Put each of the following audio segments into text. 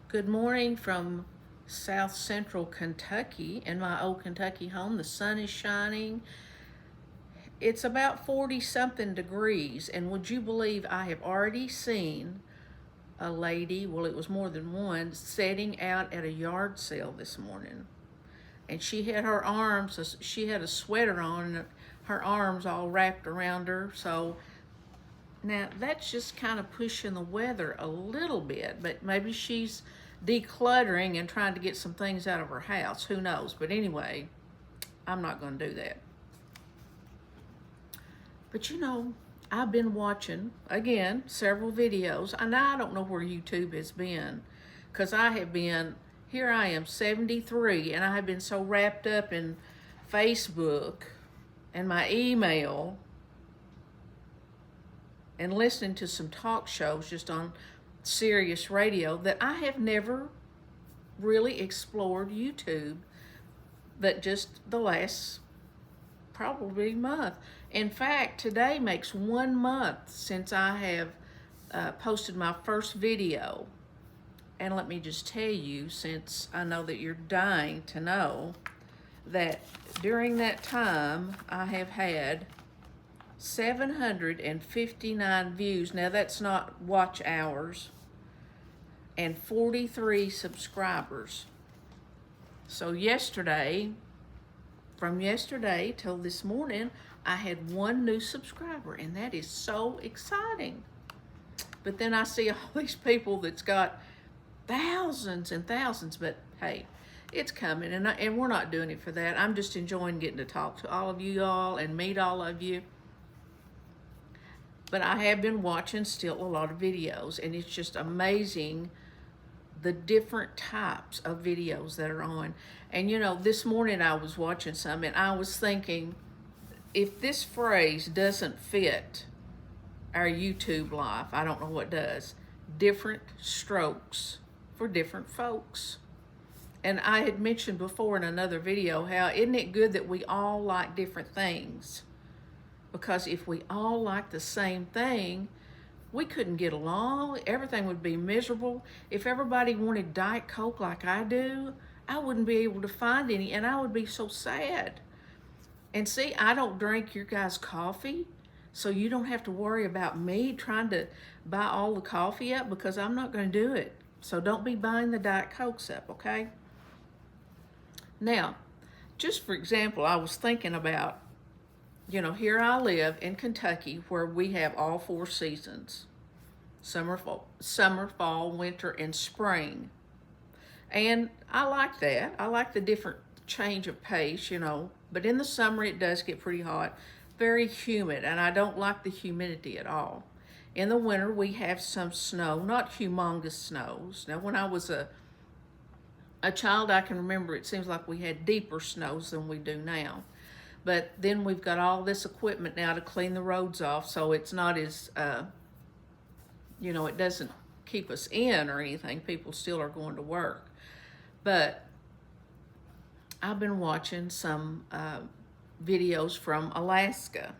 Good morning from South Central Kentucky in my old Kentucky home. The sun is shining. It's about 40 something degrees, and would you believe I have already seen a lady, well, it was more than one, setting out at a yard sale this morning. And she had her arms, she had a sweater on, and her arms all wrapped around her. So now that's just kind of pushing the weather a little bit, but maybe she's decluttering and trying to get some things out of her house. Who knows? But anyway, I'm not going to do that. But I've been watching, again, several videos. And I don't know where YouTube has been, because here I am, 73, and I have been so wrapped up in Facebook and my email and listening to some talk shows just on Sirius Radio that I have never really explored YouTube, but just the last probably month. In fact, today makes 1 month since I have posted my first video. And let me just tell you, since I know that you're dying to know, that during that time I have had 759 views. Now that's not watch hours, and 43 subscribers. So from yesterday till this morning, I had 1 new subscriber, and that is so exciting. But then I see all these people that's got thousands and thousands, but hey, it's coming, and we're not doing it for that. I'm just enjoying getting to talk to all of you all and meet all of you. But I have been watching still a lot of videos, and it's just amazing the different types of videos that are on. And this morning I was watching some, and I was thinking, if this phrase doesn't fit our YouTube life, I don't know what does. Different strokes for different folks. And I had mentioned before in another video how isn't it good that we all like different things? Because if we all like the same thing, we couldn't get along. Everything would be miserable. If everybody wanted Diet Coke like I do, I wouldn't be able to find any, and I would be so sad. And see, I don't drink your guys' coffee, so you don't have to worry about me trying to buy all the coffee up, because I'm not going to do it. So don't be buying the Diet Cokes up, okay? Now, just for example, I was thinking about, here I live in Kentucky, where we have all 4 seasons: summer, fall, winter, and spring. And I like that. I like the different change of pace, but in the summer it does get pretty hot, very humid, and I don't like the humidity at all. In the winter we have some snow, not humongous snows. Now when I was a child, I can remember it seems like we had deeper snows than we do now. But then we've got all this equipment now to clean the roads off, so it's not as, it doesn't keep us in or anything. People still are going to work. But I've been watching some videos from Alaska.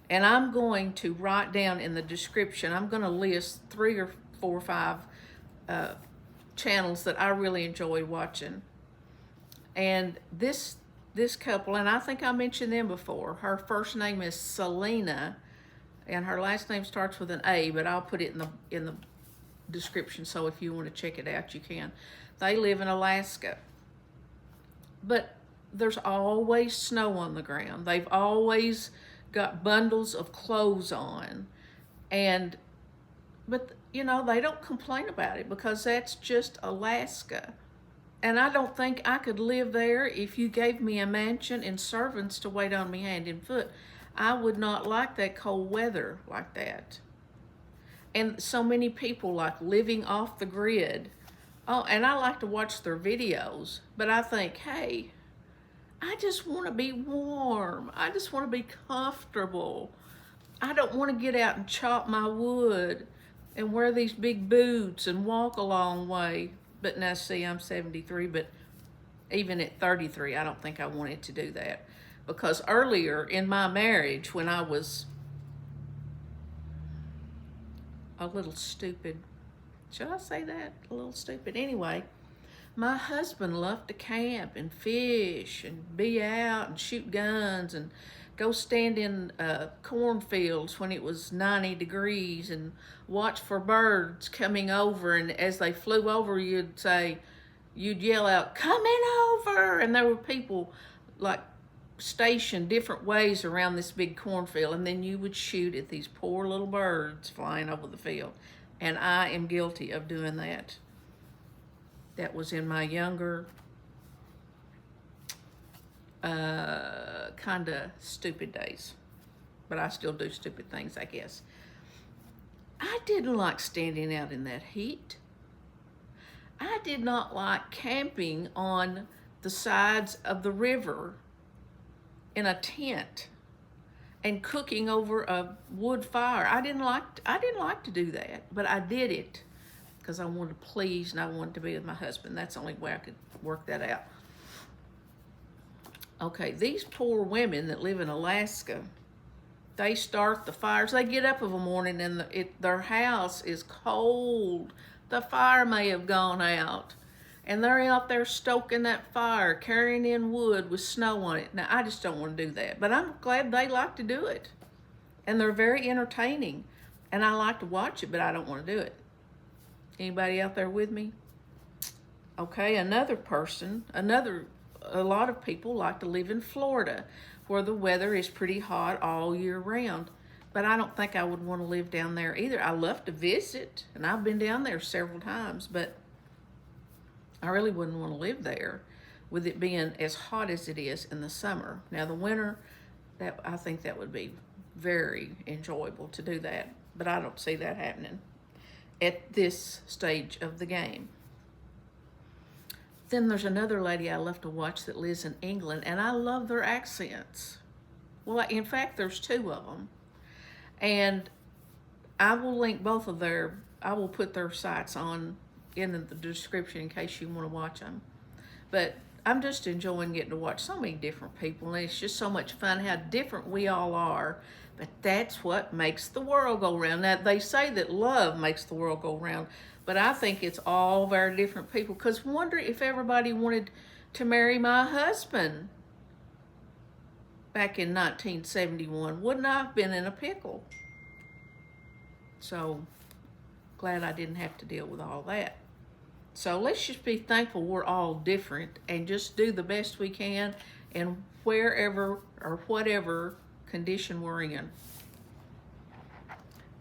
And I'm going to write down in the description, I'm going to list 3 or 4 or 5 channels that I really enjoy watching. And this couple, and I think I mentioned them before, her first name is Salina, and her last name starts with an A, but I'll put it in the description, so if you want to check it out, you can. They live in Alaska. But there's always snow on the ground. They've always got bundles of clothes on. But they don't complain about it, because that's just Alaska. And I don't think I could live there if you gave me a mansion and servants to wait on me hand and foot. I would not like that cold weather like that. And so many people like living off the grid. Oh, and I like to watch their videos, but I think, hey, I just want to be warm. I just want to be comfortable. I don't want to get out and chop my wood and wear these big boots and walk a long way. But now, see, I'm 73, but even at 33, I don't think I wanted to do that. Because earlier in my marriage, when I was a little stupid, Should I say that? A little stupid. Anyway, my husband loved to camp and fish and be out and shoot guns and go stand in cornfields when it was 90 degrees and watch for birds coming over. And as they flew over, you'd yell out, "Coming over!" And there were people like stationed different ways around this big cornfield. And then you would shoot at these poor little birds flying over the field. And I am guilty of doing that. That was in my younger, kind of stupid days. But I still do stupid things, I guess. I didn't like standing out in that heat. I did not like camping on the sides of the river in a tent and cooking over a wood fire. I didn't like to do that, but I did it because I wanted to please and I wanted to be with my husband. That's the only way I could work that out. Okay, these poor women that live in Alaska, they start the fires. They get up of a morning and their house is cold. The fire may have gone out. And they're out there stoking that fire, carrying in wood with snow on it. Now, I just don't want to do that. But I'm glad they like to do it. And they're very entertaining. And I like to watch it, but I don't want to do it. Anybody out there with me? Okay, a lot of people like to live in Florida, where the weather is pretty hot all year round. But I don't think I would want to live down there either. I love to visit, and I've been down there several times, but I really wouldn't want to live there with it being as hot as it is in the summer. Now the winter, I think that would be very enjoyable to do that, but I don't see that happening at this stage of the game. Then there's another lady I love to watch that lives in England, and I love their accents. Well, in fact, there's two of them. And I will link both of I will put their sites in the description in case you want to watch them. But I'm just enjoying getting to watch so many different people, and it's just so much fun how different we all are. But that's what makes the world go round. Now, they say that love makes the world go round, but I think it's all very different people. Because wonder if everybody wanted to marry my husband back in 1971. Wouldn't I have been in a pickle? So, glad I didn't have to deal with all that. So let's just be thankful we're all different and just do the best we can in wherever or whatever condition we're in.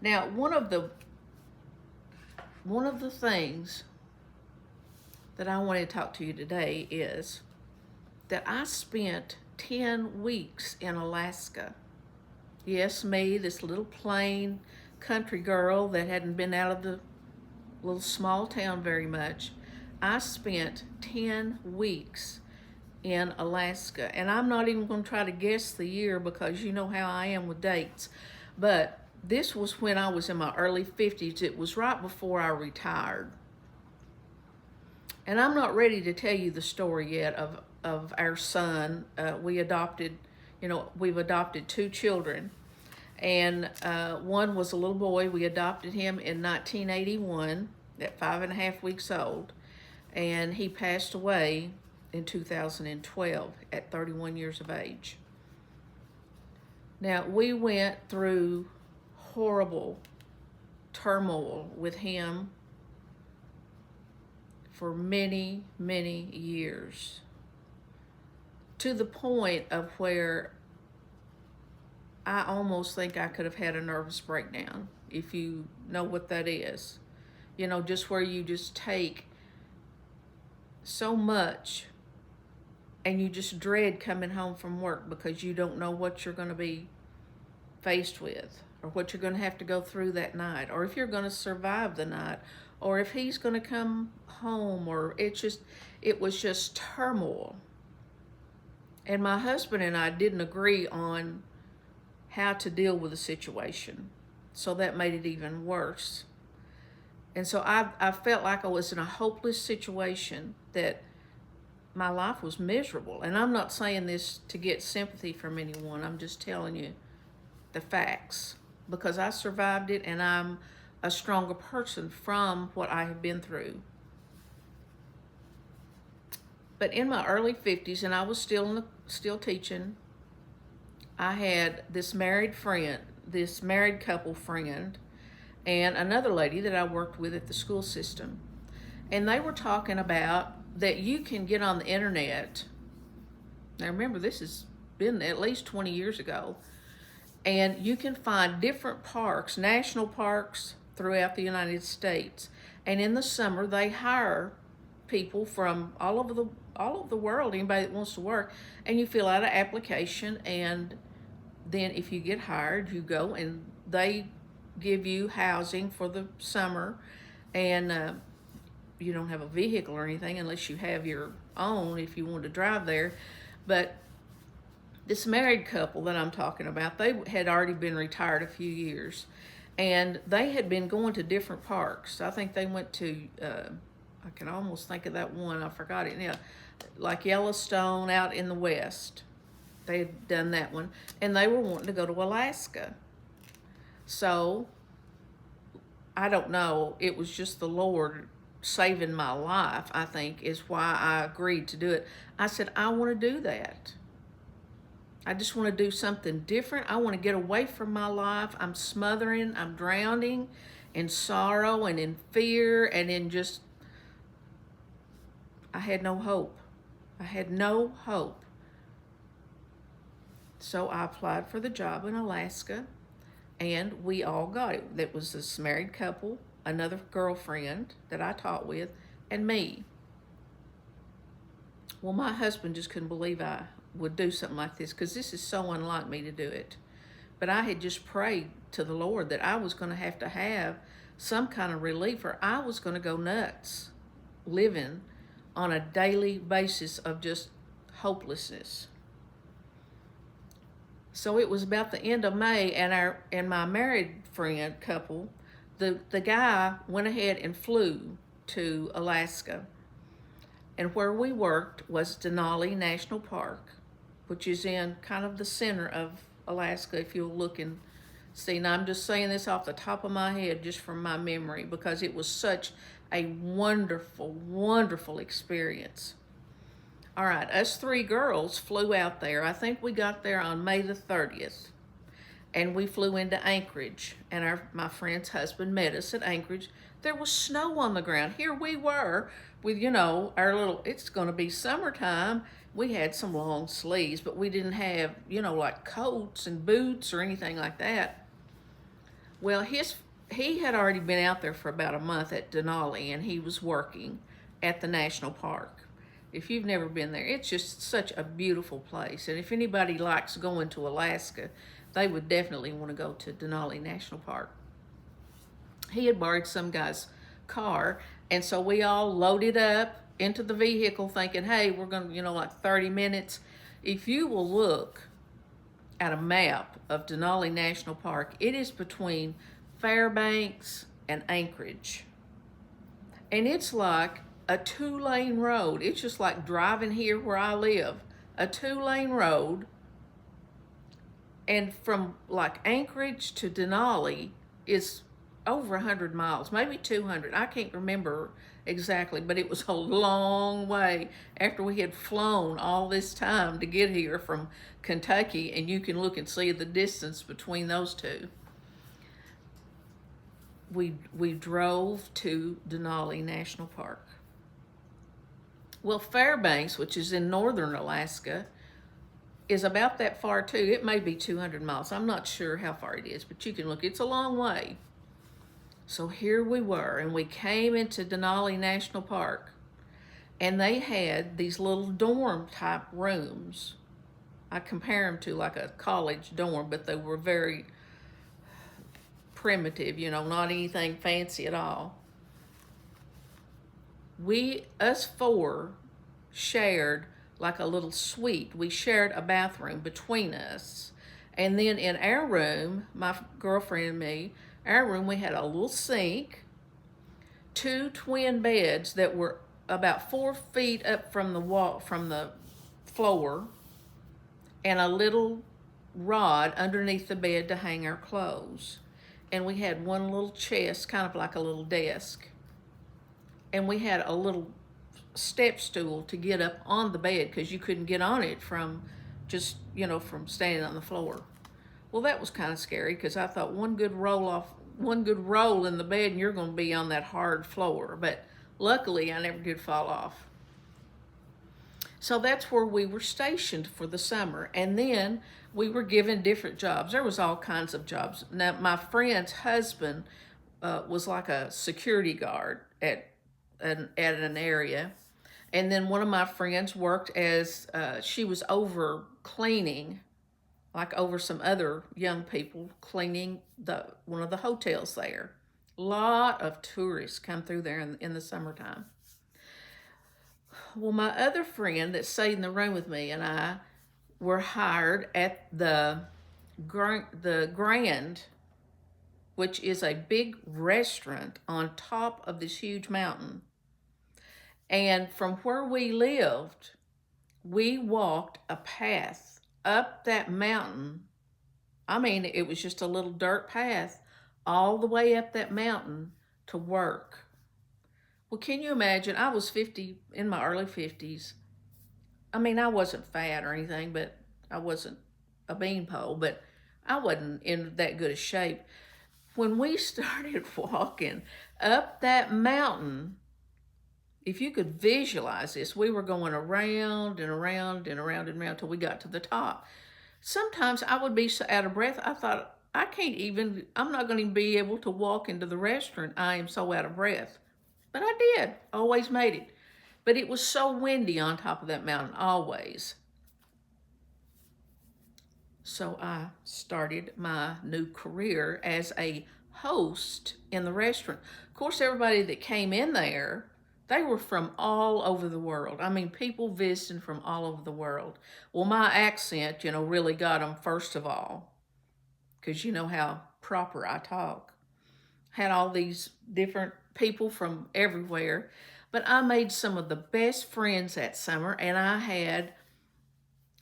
Now, one of the things that I want to talk to you today is that I spent 10 weeks in Alaska. Yes, me, this little plain country girl that hadn't been out of the little small town very much. I spent 10 weeks in Alaska, and I'm not even going to try to guess the year because you know how I am with dates, but this was when I was in my early 50s. It was right before I retired. And I'm not ready to tell you the story yet of our son. We've adopted 2 children. And one was a little boy. We adopted him in 1981 at 5.5 weeks old. And he passed away in 2012 at 31 years of age. Now, we went through horrible turmoil with him for many, many years, to the point of where I almost think I could have had a nervous breakdown, if you know what that is. You know, just where you just take so much and you just dread coming home from work because you don't know what you're going to be faced with, or what you're going to have to go through that night, or if you're going to survive the night, or if he's going to come home, or it was just turmoil. And my husband and I didn't agree on how to deal with the situation, so that made it even worse. And so I felt like I was in a hopeless situation, that my life was miserable. And I'm not saying this to get sympathy from anyone. I'm just telling you the facts, because I survived it, and I'm a stronger person from what I have been through. But in my early 50s, and I was still teaching, I had this married couple friend, and another lady that I worked with at the school system. And they were talking about that you can get on the internet. Now remember, this has been at least 20 years ago. And you can find different parks, national parks throughout the United States. And in the summer, they hire people from all over the world, anybody that wants to work, and you fill out an application, and then if you get hired, you go and they give you housing for the summer, and you don't have a vehicle or anything unless you have your own if you want to drive there. But this married couple that I'm talking about, they had already been retired a few years, and they had been going to different parks. I think they went to, I can almost think of that one, I forgot it now, like Yellowstone out in the West. They had done that one, and they were wanting to go to Alaska. So, I don't know, it was just the Lord saving my life, I think, is why I agreed to do it. I said, I want to do that. I just want to do something different. I want to get away from my life. I'm smothering, I'm drowning in sorrow and in fear and in just, I had no hope. I had no hope. So I applied for the job in Alaska, and we all got it. That was this married couple, another girlfriend that I taught with, and me. Well, my husband just couldn't believe I would do something like this, because this is so unlike me to do it. But I had just prayed to the Lord that I was going to have some kind of relief, or I was going to go nuts living on a daily basis of just hopelessness. So it was about the end of May, and my married friend couple, the guy went ahead and flew to Alaska. And where we worked was Denali National Park, which is in kind of the center of Alaska, if you'll look and see. Now, I'm just saying this off the top of my head, just from my memory, because it was such a wonderful, wonderful experience. All right, us three girls flew out there. I think we got there on May the 30th, and we flew into Anchorage, and my friend's husband met us at Anchorage. There was snow on the ground. Here we were with, our little, it's going to be summertime. We had some long sleeves, but we didn't have, like coats and boots or anything like that. Well, he had already been out there for about a month at Denali, and he was working at the national park. If you've never been there, it's just such a beautiful place. And if anybody likes going to Alaska, they would definitely want to go to Denali National Park. He had borrowed some guy's car, and so we all loaded up into the vehicle thinking, hey, we're going to, like 30 minutes. If you will look at a map of Denali National Park, it is between Fairbanks and Anchorage. And it's like a 2-lane road. It's just like driving here where I live. A 2-lane road. And from like Anchorage to Denali is over 100 miles, maybe 200. I can't remember exactly, but it was a long way after we had flown all this time to get here from Kentucky, and you can look and see the distance between those two. We drove to Denali National Park. Well, Fairbanks, which is in northern Alaska, is about that far too. It may be 200 miles. I'm not sure how far it is, but you can look. It's a long way. So here we were, and we came into Denali National Park, and they had these little dorm type rooms. I compare them to like a college dorm, but they were very primitive, not anything fancy at all. Us four shared like a little suite. We shared a bathroom between us. And then in our room, my girlfriend and me, our room, we had a little sink, 2 twin beds that were about 4 feet up from the wall, from the floor, and a little rod underneath the bed to hang our clothes. and we had one little chest, kind of like a little desk, and we had a little step stool to get up on the bed because you couldn't get on it from just, from standing on the floor. Well, that was kind of scary because I thought one good roll in the bed and you're going to be on that hard floor. But luckily, I never did fall off. So that's where we were stationed for the summer. And then we were given different jobs. There was all kinds of jobs. Now, my friend's husband was like a security guard at an area. And then one of my friends worked as, she was over cleaning, like over some other young people cleaning one of the hotels there. A lot of tourists come through there in the summertime. Well, my other friend that stayed in the room with me and I were hired at the Grand, which is a big restaurant on top of this huge mountain. And from where we lived, we walked a path up that mountain. I mean, it was just a little dirt path all the way up that mountain to work. Well, can you imagine? I was 50, in my early 50s. I mean, I wasn't fat or anything, but I wasn't a beanpole, but I wasn't in that good a shape. When we started walking up that mountain, if you could visualize this, we were going around and around and around and around till we got to the top. Sometimes I would be so out of breath, I thought, I'm not going to be able to walk into the restaurant. I am so out of breath. But I did, always made it. But it was so windy on top of that mountain, always. So I started my new career as a host in the restaurant. Of course, everybody that came in there, they were from all over the world. I mean, people visiting from all over the world. Well, my accent, really got them first of all, because you know how proper I talk. Had all these different people from everywhere. But I made some of the best friends that summer, and I had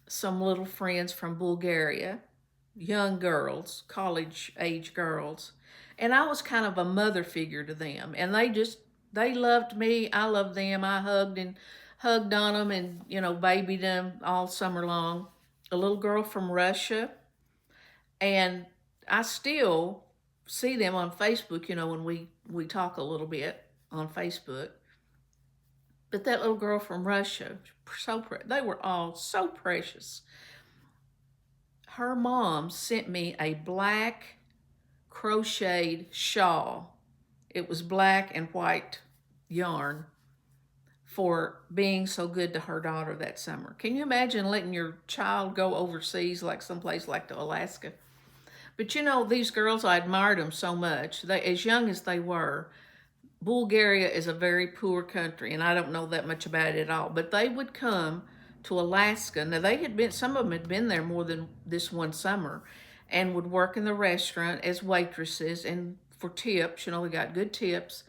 some little friends from Bulgaria, young girls, college-age girls. And I was kind of a mother figure to them. And they loved me. I loved them. I hugged on them and, babied them all summer long. A little girl from Russia. And I still see them on Facebook, when we talk a little bit on Facebook. But that little girl from Russia, they were all so precious. Her mom sent me a black crocheted shawl. It was black and white yarn for being so good to her daughter that summer. Can you imagine letting your child go overseas, like someplace like to Alaska? But these girls, I admired them so much. They, as young as they were, Bulgaria is a very poor country, and I don't know that much about it at all, but they would come to Alaska. Now, some of them had been there more than this one summer, and would work in the restaurant as waitresses and for tips. We got good tips.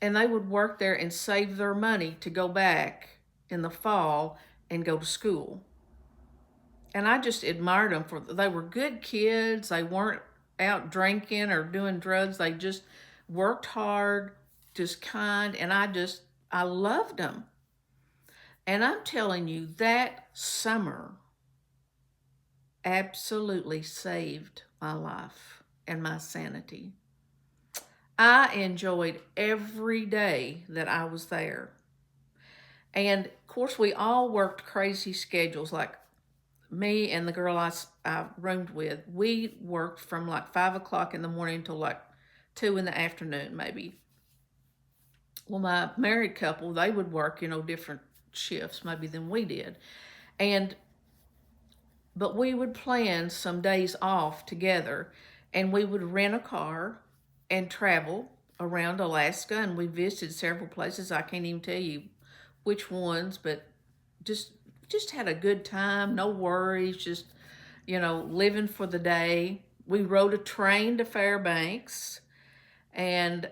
And they would work there and save their money to go back in the fall and go to school. And I just admired them they were good kids. They weren't out drinking or doing drugs. They just worked hard, just kind, and I loved them. And I'm telling you, that summer absolutely saved my life and my sanity. I enjoyed every day that I was there. And of course, we all worked crazy schedules. Like me and the girl I roomed with, we worked from like 5 o'clock in the morning till like 2 in the afternoon, maybe. Well, my married couple, they would work, different shifts maybe than we did. But we would plan some days off together, and we would rent a car and travel around Alaska, and we visited several places. I can't even tell you which ones, but just had a good time, no worries, just, living for the day. We rode a train to Fairbanks, and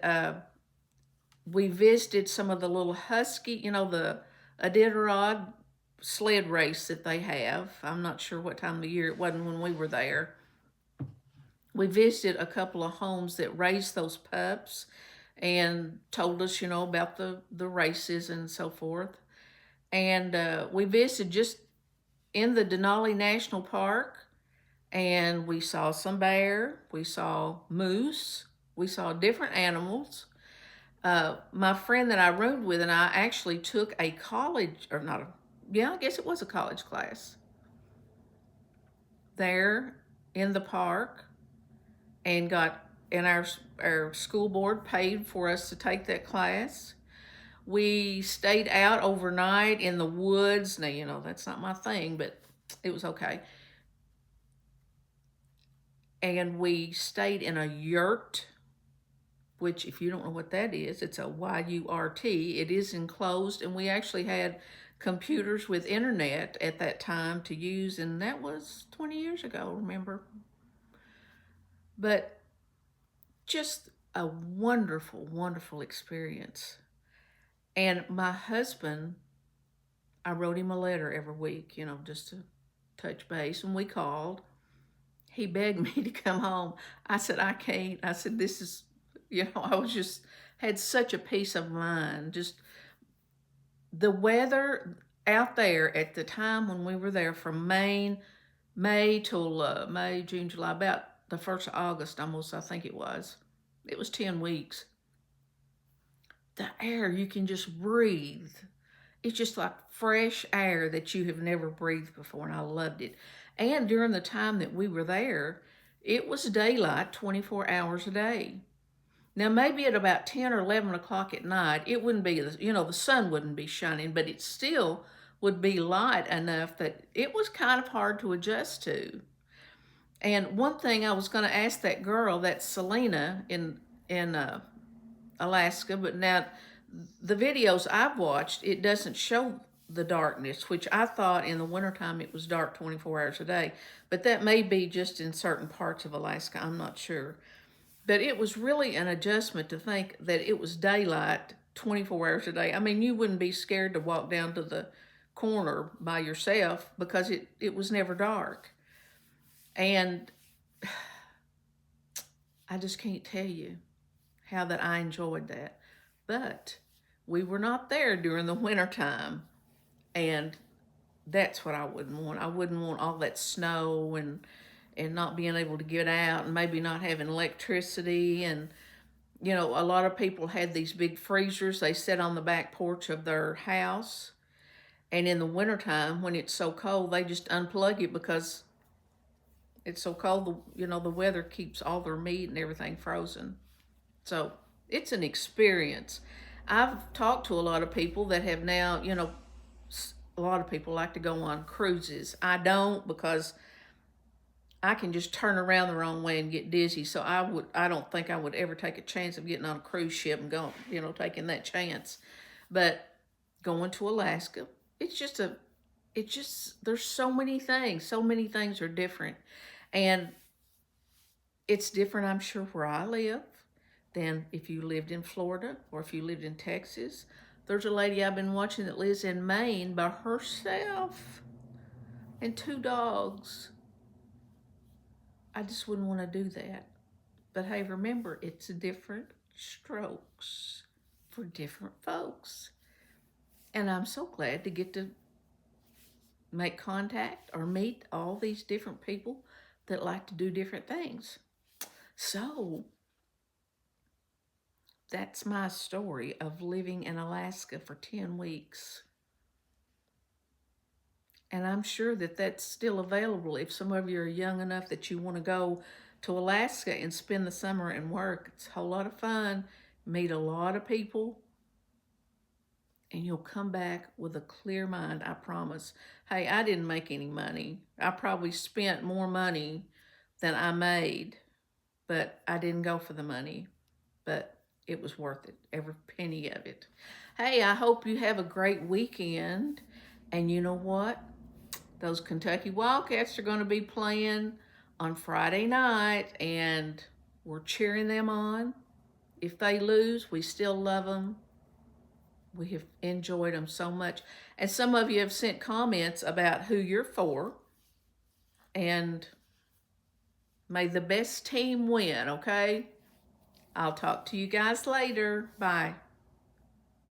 we visited some of the little husky, the Iditarod sled race that they have. I'm not sure what time of the year. It wasn't when we were there. we visited a couple of homes that raised those pups and told us, about the races and so forth. And we visited just in the Denali National Park, and we saw some bear, we saw moose, we saw different animals. My friend that I roomed with and I actually took a college, or not, yeah, I guess it was a college class there in the park, and our school board paid for us to take that class. We stayed out overnight in the woods. Now, that's not my thing, but it was okay. And we stayed in a yurt, which, if you don't know what that is, it's a Y-U-R-T. It is enclosed, and we actually had computers with internet at that time to use, and that was 20 years ago, remember? But just a wonderful, wonderful experience. And my husband, I wrote him a letter every week, just to touch base, and we called. He begged me to come home. I said, I can't. I said, this is, I was just, had such a peace of mind. Just the weather out there at the time when we were there, from May till May, June, July, about the 1st of August almost, I think it was. It was 10 weeks. The air, you can just breathe. It's just like fresh air that you have never breathed before, and I loved it. And during the time that we were there, it was daylight 24 hours a day. Now, maybe at about 10 or 11 o'clock at night, it wouldn't be, the sun wouldn't be shining, but it still would be light enough that it was kind of hard to adjust to. And one thing I was going to ask that girl, that's Salina in Alaska, but now the videos I've watched, it doesn't show the darkness, which I thought in the wintertime it was dark 24 hours a day. But that may be just in certain parts of Alaska, I'm not sure. But it was really an adjustment to think that it was daylight 24 hours a day. I mean, you wouldn't be scared to walk down to the corner by yourself because it was never dark. And I just can't tell you how that I enjoyed that. But we were not there during the wintertime, and that's what I wouldn't want. I wouldn't want all that snow and not being able to get out, and maybe not having electricity. And a lot of people had these big freezers they set on the back porch of their house, and in the wintertime when it's so cold, they just unplug it because it's so cold. The weather keeps all their meat and everything frozen. So it's an experience. I've talked to a lot of people that have now, a lot of people like to go on cruises. I don't, because I can just turn around the wrong way and get dizzy. So I don't think I would ever take a chance of getting on a cruise ship and going, taking that chance. But going to Alaska, there's so many things. So many things are different. And it's different, I'm sure, where I live than if you lived in Florida or if you lived in Texas. There's a lady I've been watching that lives in Maine by herself and 2 dogs. I just wouldn't want to do that. But hey, remember, it's different strokes for different folks. And I'm so glad to get to make contact or meet all these different people that like to do different things. So that's my story of living in Alaska for 10 weeks. And I'm sure that that's still available if some of you are young enough that you want to go to Alaska and spend the summer and work. It's a whole lot of fun, meet a lot of people, and you'll come back with a clear mind, I promise. Hey, I didn't make any money. I probably spent more money than I made, but I didn't go for the money. But it was worth it, every penny of it. Hey, I hope you have a great weekend. And you know what? Those Kentucky Wildcats are going to be playing on Friday night, and we're cheering them on. If they lose, we still love them. We have enjoyed them so much. And some of you have sent comments about who you're for. And May the best team win, okay? I'll talk to you guys later. Bye.